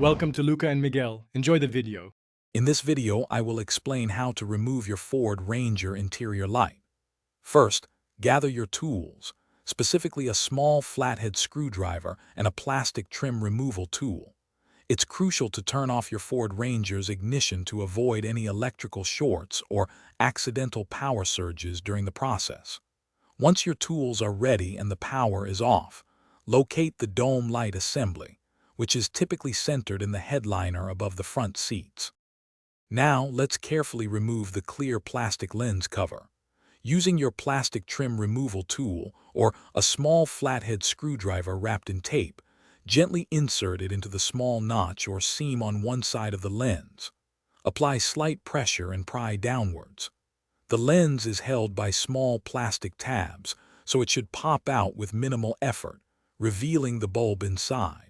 Welcome to Luca and Miguel. Enjoy the video. In this video, I will explain how to remove your Ford Ranger interior light. First, gather your tools, specifically a small flathead screwdriver and a plastic trim removal tool. It's crucial to turn off your Ford Ranger's ignition to avoid any electrical shorts or accidental power surges during the process. Once your tools are ready and the power is off, locate the dome light assembly, which is typically centered in the headliner above the front seats. Now, let's carefully remove the clear plastic lens cover. Using your plastic trim removal tool or a small flathead screwdriver wrapped in tape, gently insert it into the small notch or seam on one side of the lens. Apply slight pressure and pry downwards. The lens is held by small plastic tabs, so it should pop out with minimal effort, revealing the bulb inside.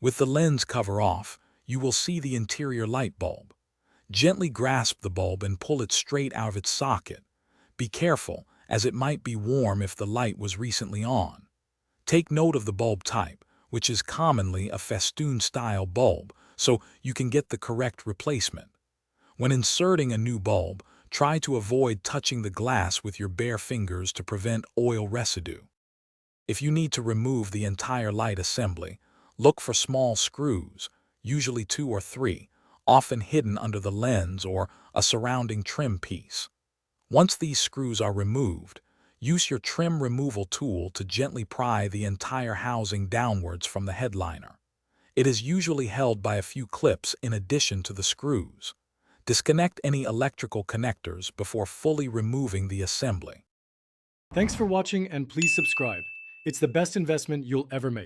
With the lens cover off, you will see the interior light bulb. Gently grasp the bulb and pull it straight out of its socket. Be careful, as it might be warm if the light was recently on. Take note of the bulb type, which is commonly a festoon-style bulb, so you can get the correct replacement. When inserting a new bulb, try to avoid touching the glass with your bare fingers to prevent oil residue. If you need to remove the entire light assembly, look for small screws, usually 2 or 3, often hidden under the lens or a surrounding trim piece. Once these screws are removed, use your trim removal tool to gently pry the entire housing downwards from the headliner. It is usually held by a few clips in addition to the screws. Disconnect any electrical connectors before fully removing the assembly. Thanks for watching and please subscribe. It's the best investment you'll ever make.